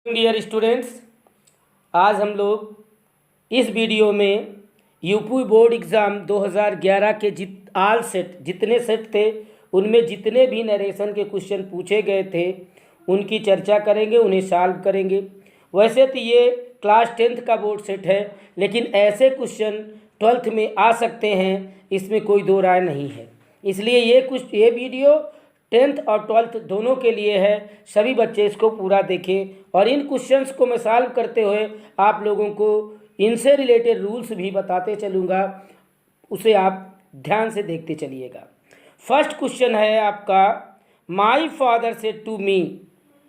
Dear students, आज हम लोग इस वीडियो में यूपी बोर्ड एग्ज़ाम 2011 के जितने सेट थे उनमें जितने भी नरेशन के क्वेश्चन पूछे गए थे उनकी चर्चा करेंगे, उन्हें सॉल्व करेंगे। वैसे तो ये क्लास 10th का बोर्ड सेट है, लेकिन ऐसे क्वेश्चन 12th में आ सकते हैं, इसमें कोई दो राय नहीं है। इसलिए ये वीडियो 10th और 12th दोनों के लिए है। सभी बच्चे इसको पूरा देखें और इन क्वेश्चंस को मैं सॉल्व करते हुए आप लोगों को इनसे रिलेटेड रूल्स भी बताते चलूँगा, उसे आप ध्यान से देखते चलिएगा। फर्स्ट क्वेश्चन है आपका, my father said to me,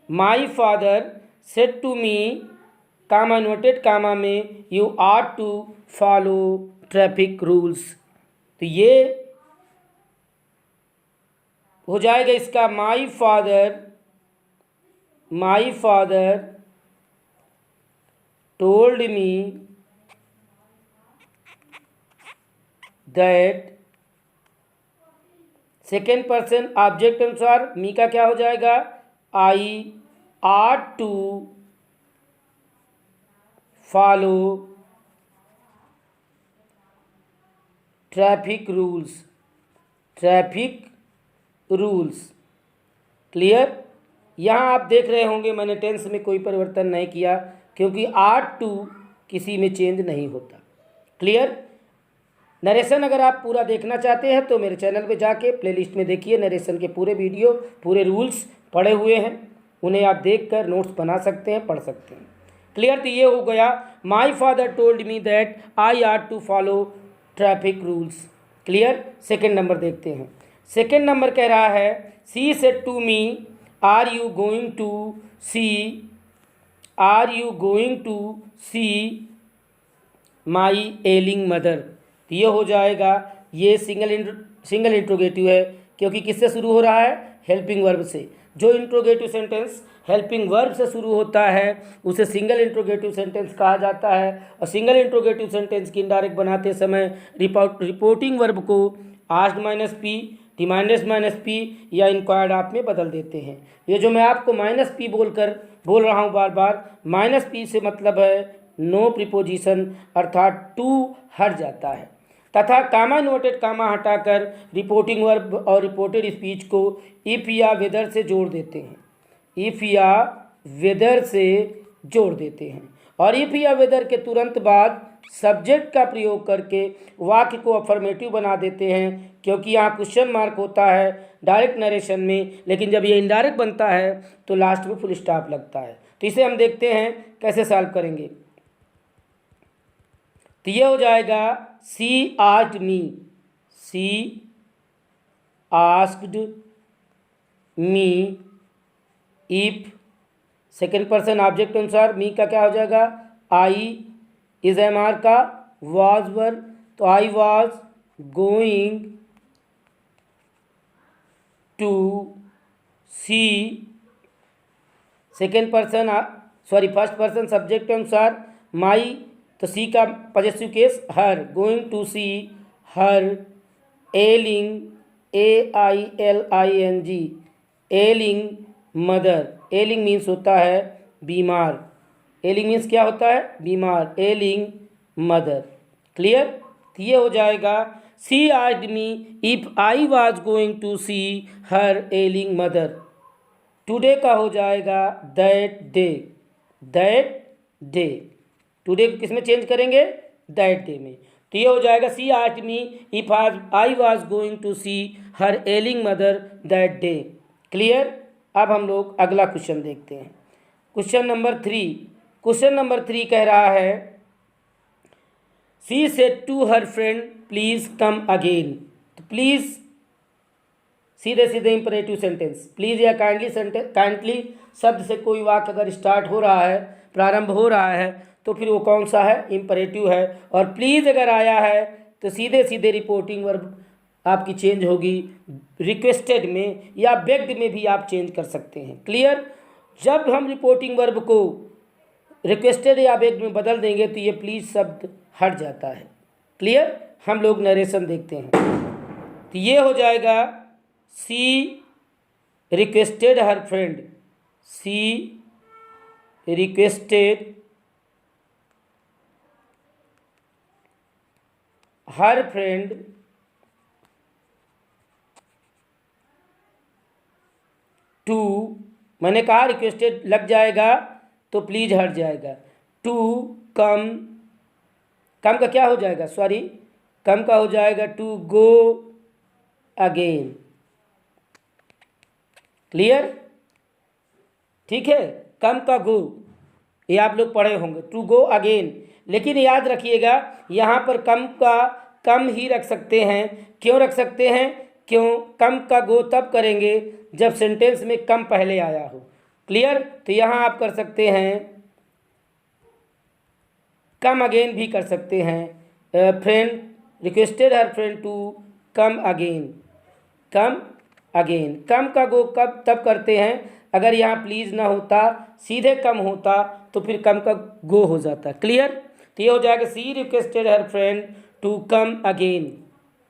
my father said to me, comma inverted comma में, you are to follow traffic rules. तो ये हो जाएगा इसका my father told me that, second person object अनुसार मी का क्या हो जाएगा, I are to follow traffic rules. Clear. यहाँ आप देख रहे होंगे मैंने टेंस में कोई परिवर्तन नहीं किया, क्योंकि आर टू किसी में चेंज नहीं होता। क्लियर। नरेशन अगर आप पूरा देखना चाहते हैं तो मेरे चैनल पे जाके प्लेलिस्ट में देखिए, नरेशन के पूरे वीडियो, पूरे रूल्स पढ़े हुए हैं, उन्हें आप देखकर नोट्स बना सकते हैं, पढ़ सकते हैं। क्लियर। तो ये हो गया, my father told me that I are to follow traffic rules. Clear. Second number देखते हैं। सेकेंड नंबर कह रहा है, she said to me, are you going to see my ailing mother. तो ये हो जाएगा, ये सिंगल इंट्रोगेटिव है, क्योंकि किससे शुरू हो रहा है, हेल्पिंग वर्ब से। जो इंट्रोगेटिव सेंटेंस हेल्पिंग वर्ब से शुरू होता है उसे सिंगल इंट्रोगेटिव सेंटेंस कहा जाता है। और सिंगल इंट्रोगेटिव सेंटेंस की इनडायरेक्ट बनाते समय रिपोर्टिंग वर्ब को asked minus P, demanded minus P या इंक्वायर्ड आप में बदल देते हैं। ये जो मैं आपको माइनस पी बोल रहा हूँ बार बार, माइनस पी से मतलब है नो प्रीपोजिशन, अर्थात टू हट जाता है। तथा कामा नोटेड कामा हटाकर रिपोर्टिंग वर्ब और रिपोर्टेड स्पीच को इफ या वेदर से जोड़ देते हैं, इफ या वेदर से जोड़ देते हैं। और इफ या वेदर के तुरंत बाद सब्जेक्ट का प्रयोग करके वाक्य को अफर्मेटिव बना देते हैं, क्योंकि यहाँ क्वेश्चन मार्क होता है डायरेक्ट नरेशन में, लेकिन जब ये इनडायरेक्ट बनता है तो लास्ट में फुल स्टॉप लगता है। तो इसे हम देखते हैं कैसे सॉल्व करेंगे। तो ये हो जाएगा, she asked me if, second person object अनुसार मी का क्या हो जाएगा, आई इज एम आर का वाज वर, तो I was going to see, second person first person subject अनुसार माई, तो सी का possessive case her, going to see her ailing, AILING ailing mother. Ailing means होता है बीमार, एलिंग means क्या होता है, बीमार, एलिंग मदर। क्लियर। तो ये हो जाएगा, she asked me if I was going to see her ailing mother. Today का हो जाएगा दैट डे, टुडे को किस में चेंज करेंगे, दैट डे में। तो ये हो जाएगा, she asked me if I was going to see her ailing mother that day. Clear. अब हम लोग अगला क्वेश्चन देखते हैं। क्वेश्चन नंबर थ्री कह रहा है, she said to her friend please come again. तो प्लीज सीधे इंपरेटिव सेंटेंस, प्लीज या काइंडली शब्द से कोई वाक्य अगर स्टार्ट हो रहा है, प्रारंभ हो रहा है, तो फिर वो कौन सा है, इंपरेटिव है। और प्लीज अगर आया है तो सीधे रिपोर्टिंग वर्ब आपकी चेंज होगी, रिक्वेस्टेड में या बेग्ड में भी आप चेंज कर सकते हैं। क्लियर। जब हम रिपोर्टिंग वर्ब को रिक्वेस्टेड या बेग्ड में बदल देंगे तो ये प्लीज शब्द हट जाता है। क्लियर। हम लोग नरेशन देखते हैं। तो ये हो जाएगा, she requested her friend, she requested her friend to, मैंने कहा रिक्वेस्टेड लग जाएगा तो प्लीज हट जाएगा, टू कम, कम का क्या हो जाएगा, सॉरी कम का हो जाएगा टू गो अगेन। क्लियर, ठीक है, कम का गो ये आप लोग पढ़े होंगे, टू गो अगेन। लेकिन याद रखिएगा यहाँ पर कम का कम ही रख सकते हैं। क्यों रख सकते हैं, क्यों, कम का गो तब करेंगे जब सेंटेंस में कम पहले आया हो। क्लियर, तो यहाँ आप कर सकते हैं कम अगेन भी कर सकते हैं। Friend requested her friend to come again, come again. Come का गो कब तब करते हैं अगर यहाँ प्लीज़ ना होता, सीधे कम होता तो फिर कम का गो हो जाता। क्लियर, तो ये हो जाएगा she requested her friend to come again.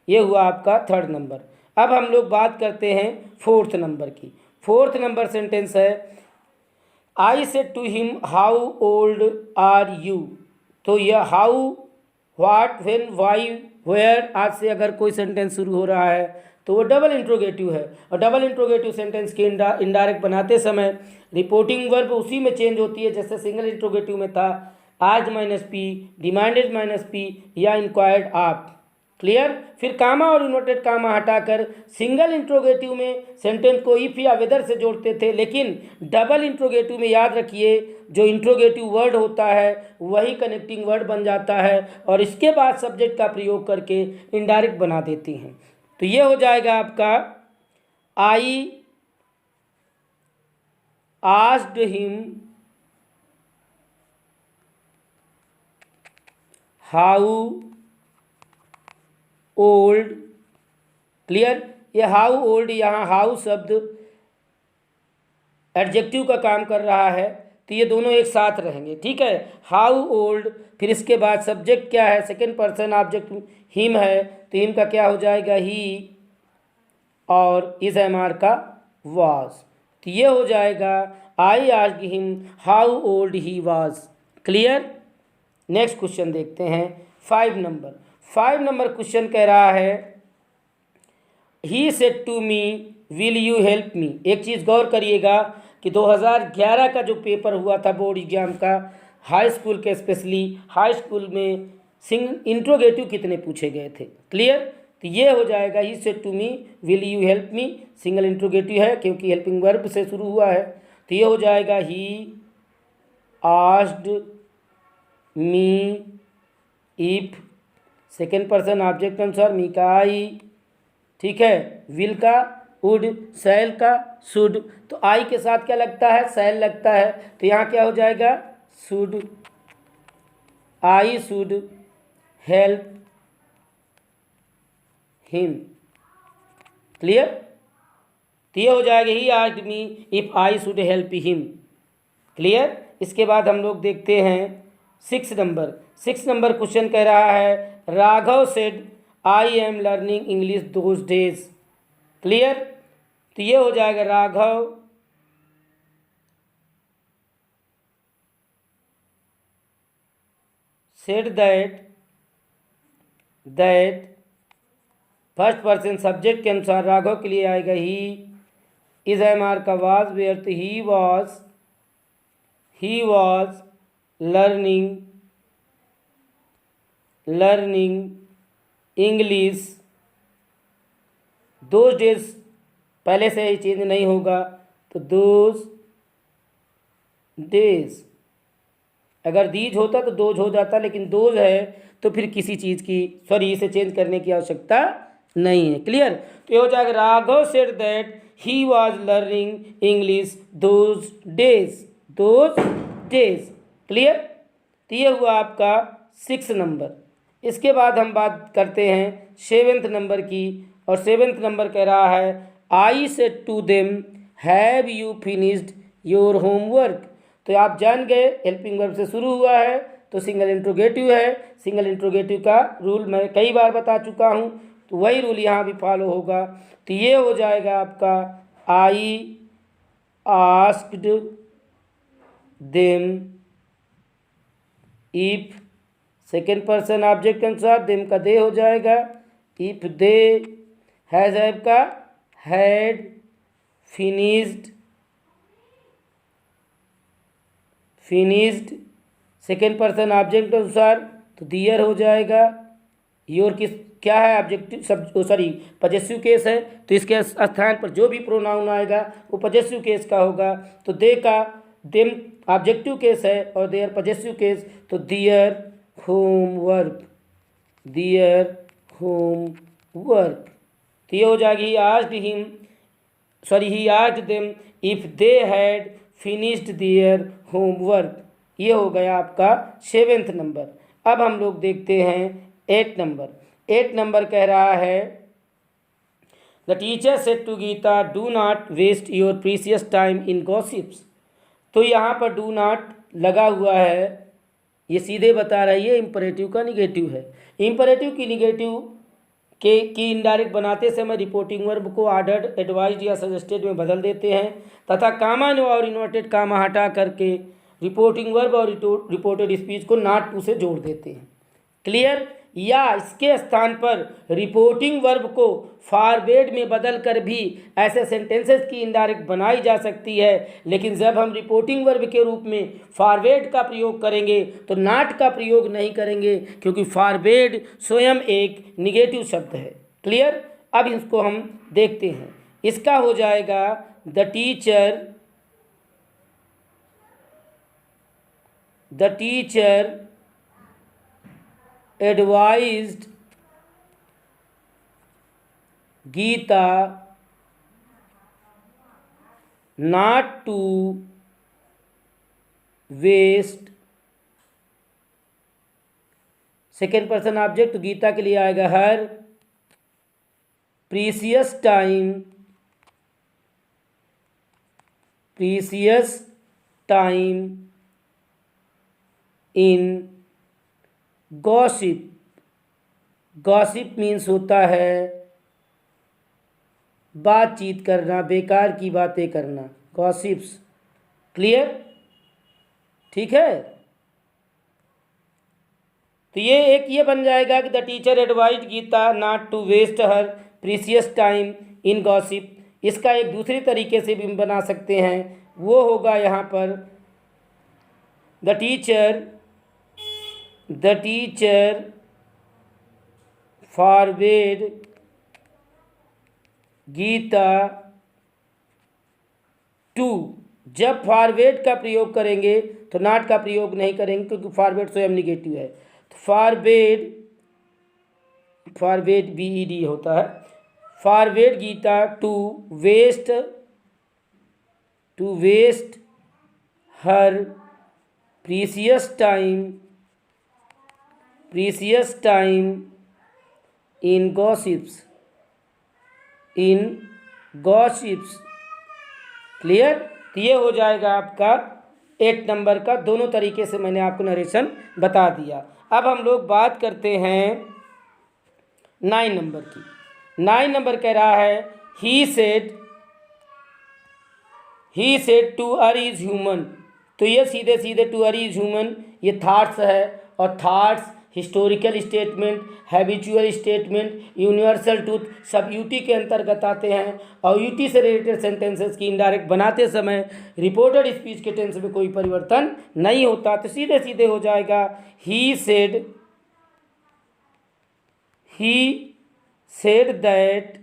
ये हुआ आपका थर्ड नंबर। अब हम लोग बात करते हैं फोर्थ नंबर की। फोर्थ नंबर सेंटेंस है I said to him how old are you. तो यह how, what, when, why, where, आज से अगर कोई सेंटेंस शुरू हो रहा है तो वो डबल इंट्रोगेटिव है। और डबल इंट्रोगेटिव सेंटेंस के इनडायरेक्ट बनाते समय रिपोर्टिंग वर्ब उसी में चेंज होती है जैसे सिंगल इंट्रोगेटिव में था, आज minus P, demanded minus P या इंक्वायर्ड आप। क्लियर, फिर कामा और इन्वर्टेड कामा हटाकर सिंगल इंट्रोगेटिव में सेंटेंस को इफ या वेदर से जोड़ते थे, लेकिन डबल इंट्रोगेटिव में याद रखिए जो इंट्रोगेटिव वर्ड होता है वही कनेक्टिंग वर्ड बन जाता है और इसके बाद सब्जेक्ट का प्रयोग करके इनडायरेक्ट बना देती हैं। तो ये हो जाएगा आपका I asked him how old. Clear, ये हाउ ओल्ड, यहाँ हाउ शब्द एडजेक्टिव का काम कर रहा है तो ये दोनों एक साथ रहेंगे। ठीक है, हाउ ओल्ड, फिर इसके बाद सब्जेक्ट क्या है, सेकेंड पर्सन ऑब्जेक्ट हिम है तो हिम का क्या हो जाएगा ही, और इज एम आर का वाज। तो ये हो जाएगा I asked him how old he was. Clear, next question देखते हैं 5 नंबर। 5 नंबर क्वेश्चन कह रहा है he said to me will you help me. एक चीज़ गौर करिएगा कि 2011 का जो पेपर हुआ था बोर्ड एग्जाम का, हाई स्कूल के स्पेशली हाई स्कूल में इंट्रोगेटिव कितने पूछे गए थे। क्लियर, तो ये हो जाएगा he said to me will you help me, single interrogative है क्योंकि हेल्पिंग वर्ब से शुरू हुआ है। तो ये हो जाएगा he asked me if, second person object अनुसार मी का आई, ठीक है, विल का वुड, शैल का शुड। तो आई के साथ क्या लगता है, शैल लगता है, तो यहाँ क्या हो जाएगा should, I should help him. Clear, तो ये हो जाएगा he asked me if I should help him. Clear, इसके बाद हम लोग देखते हैं 6 नंबर। 6 नंबर क्वेश्चन कह रहा है Raghav said I am learning English those days. Clear, तो ये हो जाएगा Raghav said that first person subject के अनुसार राघव के लिए आएगा ही, इज एम आर का वाज, वेयर, तो he was learning English those days, पहले से ही चेंज नहीं होगा तो दोज डेज, अगर दीज होता तो दोज हो जाता, लेकिन दोज है तो फिर किसी चीज़ की इसे चेंज करने की आवश्यकता नहीं है। क्लियर, तो ये हो जाएगा Raghav said that he was learning English those days. Clear, तो ये हुआ आपका 6 नंबर। इसके बाद हम बात करते हैं 7th नंबर की, और 7th नंबर कह रहा है I said to them have you finished your homework. तो आप जान गए हेल्पिंग वर्ब से शुरू हुआ है तो सिंगल इंट्रोगेटिव है। सिंगल इंट्रोगेटिव का रूल मैं कई बार बता चुका हूँ, तो वही रूल यहाँ भी फॉलो होगा। तो ये हो जाएगा आपका I asked them, if second person object के अनुसार देम का दे हो जाएगा, इफ दे हैज़ हैव का had finished second person object के अनुसार तो दियर हो जाएगा। योर किस क्या है ऑब्जेक्टिव सब सॉरी पजेसिव केस है, तो इसके स्थान पर जो भी प्रोनाउन आएगा वो पजेसिव केस का होगा। तो दे का देम ऑब्जेक्टिव केस है और देयर पजेसिव केस, तो दियर होमवर्क, दियर होमवर्क। तो ये हो जाएगी he asked them if they had finished their homework. ये हो गया आपका 7th नंबर। अब हम लोग देखते हैं 8 नंबर। 8 नंबर कह रहा है the teacher said to Geeta do not waste your precious time in gossips. तो यहाँ पर डू नॉट लगा हुआ है, ये सीधे बता रही है इम्परेटिव का निगेटिव है। इम्परेटिव की निगेटिव की इनडायरेक्ट बनाते समय रिपोर्टिंग वर्ब को ऑर्डर्ड, एडवाइज्ड या सजेस्टेड में बदल देते हैं तथा कामा और इन्वर्टेड कामा हटा करके रिपोर्टिंग वर्ब और रिपोर्टेड स्पीच को नॉट टू से जोड़ देते हैं। क्लियर? या इसके स्थान पर रिपोर्टिंग वर्ब को फॉरवर्ड में बदल कर भी ऐसे सेंटेंसेस की इनडायरेक्ट बनाई जा सकती है, लेकिन जब हम रिपोर्टिंग वर्ब के रूप में फॉरवर्ड का प्रयोग करेंगे तो नॉट का प्रयोग नहीं करेंगे, क्योंकि फॉरवर्ड स्वयं एक निगेटिव शब्द है। क्लियर? अब इसको हम देखते हैं। इसका हो जाएगा the teacher advised Geeta not to waste second person object, तो गीता के लिए आएगा her precious time in gossip. Gossip means होता है बातचीत करना, बेकार की बातें करना, गॉसिप्स। क्लियर? ठीक है। तो ये बन जाएगा कि the teacher advised Geeta not to waste her precious time in gossip. इसका एक दूसरी तरीके से भी हम बना सकते हैं, वो होगा यहाँ पर the teacher forward Geeta to. जब फॉरवर्ड का प्रयोग करेंगे तो नॉट का प्रयोग नहीं करेंगे, क्योंकि फॉरवर्ड स्वयं निगेटिव है। तो फॉरवर्ड BED होता है। Forward Geeta to waste her precious time in gossips. Clear? तो ये हो जाएगा आपका 8 नंबर का। दोनों तरीके से मैंने आपको नरेशन बता दिया। अब हम लोग बात करते हैं 9 नंबर की। 9 नंबर कह रहा है he said to err is human. तो ये सीधे सीधे टू अर इज ह्यूमन ये थॉट्स है, और thoughts historical statement, habitual statement, universal truth सब यूटी के अंतर्गत आते हैं। और यूटी से रिलेटेड सेंटेंसेस की इनडायरेक्ट बनाते समय रिपोर्टेड स्पीच के टेंस में कोई परिवर्तन नहीं होता, तो सीधे सीधे हो जाएगा he said that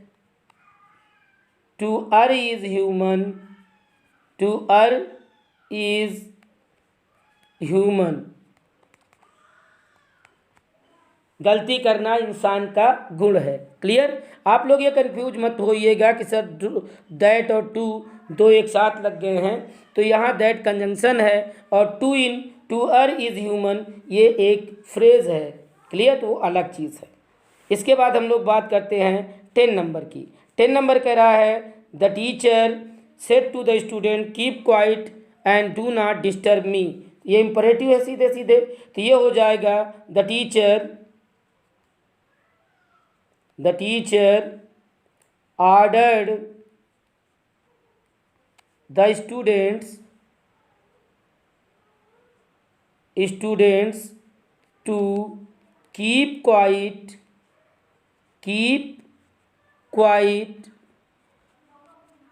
to err is human. गलती करना इंसान का गुण है। क्लियर? आप लोग ये कंफ्यूज मत होइएगा कि सर दैट और टू दो एक साथ लग गए हैं, तो यहाँ दैट कंजंक्शन है और टू अर इज ह्यूमन ये एक फ्रेज है। क्लियर? तो वो अलग चीज़ है। इसके बाद हम लोग बात करते हैं 10 नंबर की। 10 नंबर कह रहा है the teacher said to the student keep quiet and do not disturb me. ये इंपरेटिव है सीधे सीधे, तो ये हो जाएगा the teacher ordered the students students to keep quiet,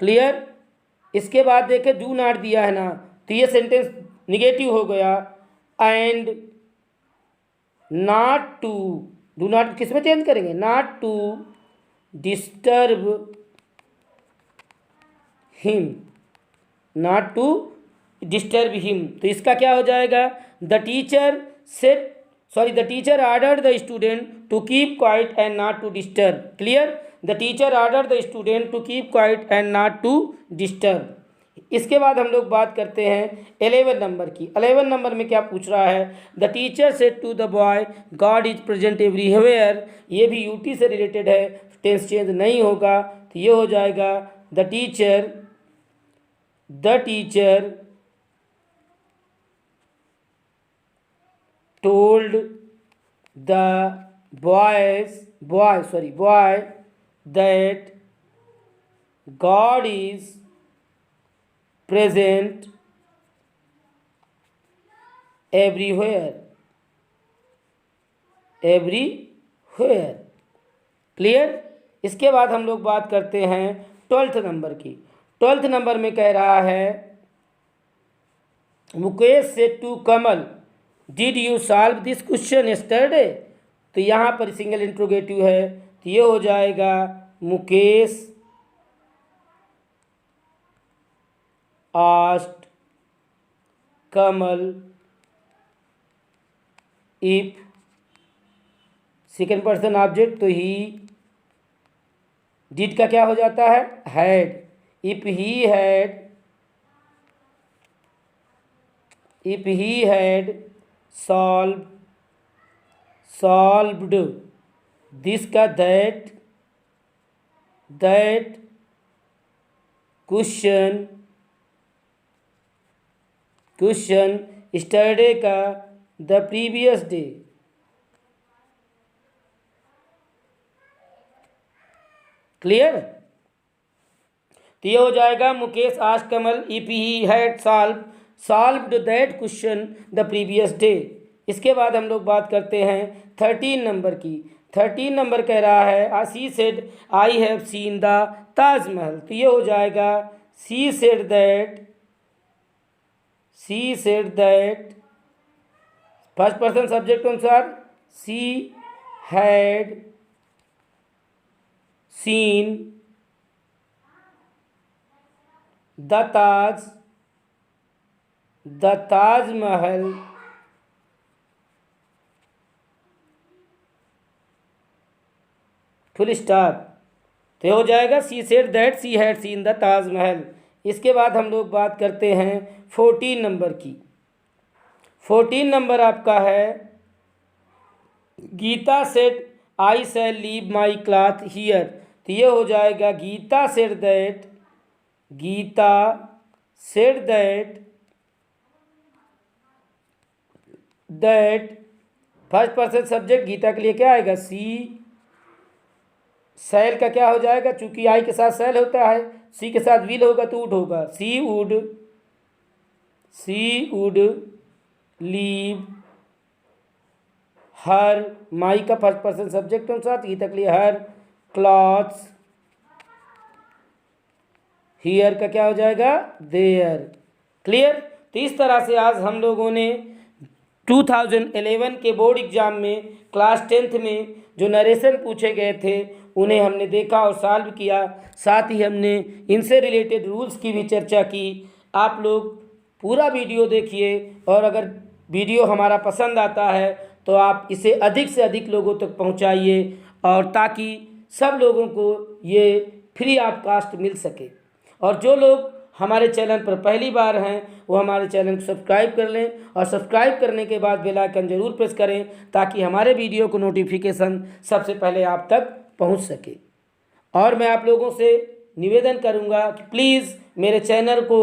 clear. इसके बाद देखें डू नॉट दिया है ना, तो ये सेंटेंस निगेटिव हो गया। And not to, do not किस में चेंज करेंगे, not to disturb him, not to disturb him. तो इसका क्या हो जाएगा, the teacher said, sorry, the teacher ordered the student to keep quiet and not to disturb, clear. The teacher ordered the student to keep quiet and not to disturb. इसके बाद हम लोग बात करते हैं 11 नंबर की। 11 नंबर में क्या पूछ रहा है, the teacher said to the boy god is present everywhere. ये भी यूटी से रिलेटेड है, टेंस चेंज नहीं होगा, तो ये हो जाएगा the teacher told the boy that God is present everywhere, clear. इसके बाद हम लोग बात करते हैं 12th नंबर की। 12th नंबर में कह रहा है Mukesh said to Kamal did you solve this question yesterday. तो यहाँ पर सिंगल इंट्रोगेटिव है, तो ये हो जाएगा Mukesh asked Kamal if, second person object, तो ही, डिड का क्या हो जाता है, had. If he had solved this का that question yesterday का the previous day, क्लियर। तो ये हो जाएगा Mukesh asked Kamal if he had solved that question the previous day. इसके बाद हम लोग बात करते हैं 13 नंबर की। 13 नंबर कह रहा है she said I have seen the Taj Mahal. तो ये हो जाएगा she said that first person subject अनुसार she had seen the Taj Mahal full stop. तो हो जाएगा she said that she had seen the Taj Mahal. इसके बाद हम लोग बात करते हैं 14 नंबर की। 14 नंबर आपका है Geeta said I shall leave my cloth here. तो ये हो जाएगा Geeta said that first person subject Geeta के लिए क्या आएगा, सी। सैल का क्या हो जाएगा, चूंकि आई के साथ सैल होता है, सी के साथ विल होगा तो वुड होगा। सी वुड लीव हर, माई का फर्स्ट पर्सन सब्जेक्ट अनुसार गीता के लिए हर क्लॉथ्स, हियर का क्या हो जाएगा, देयर, क्लियर। तो इस तरह से आज हम लोगों ने 2011 के बोर्ड एग्जाम में क्लास 10th में जो नरेशन पूछे गए थे उन्हें हमने देखा और सॉल्व किया। साथ ही हमने इनसे रिलेटेड रूल्स की भी चर्चा की। आप लोग पूरा वीडियो देखिए और अगर वीडियो हमारा पसंद आता है तो आप इसे अधिक से अधिक लोगों तक पहुंचाइए और ताकि सब लोगों को ये फ्री ऑफ कास्ट मिल सके। और जो लोग हमारे चैनल पर पहली बार हैं वो हमारे चैनल को सब्सक्राइब कर लें और सब्सक्राइब करने के बाद बेल आइकन जरूर प्रेस करें ताकि हमारे वीडियो को नोटिफिकेशन सबसे पहले आप तक पहुंच सके। और मैं आप लोगों से निवेदन करूंगा कि प्लीज़ मेरे चैनल को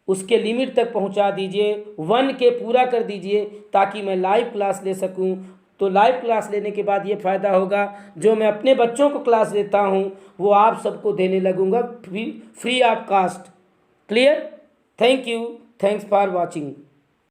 उसके लिमिट तक पहुंचा दीजिए, 1 के पूरा कर दीजिए ताकि मैं लाइव क्लास ले सकूं। तो लाइव क्लास लेने के बाद ये फ़ायदा होगा, जो मैं अपने बच्चों को क्लास देता हूं वो आप सबको देने लगूंगा free of cost. Clear? Thank you, thanks for watching.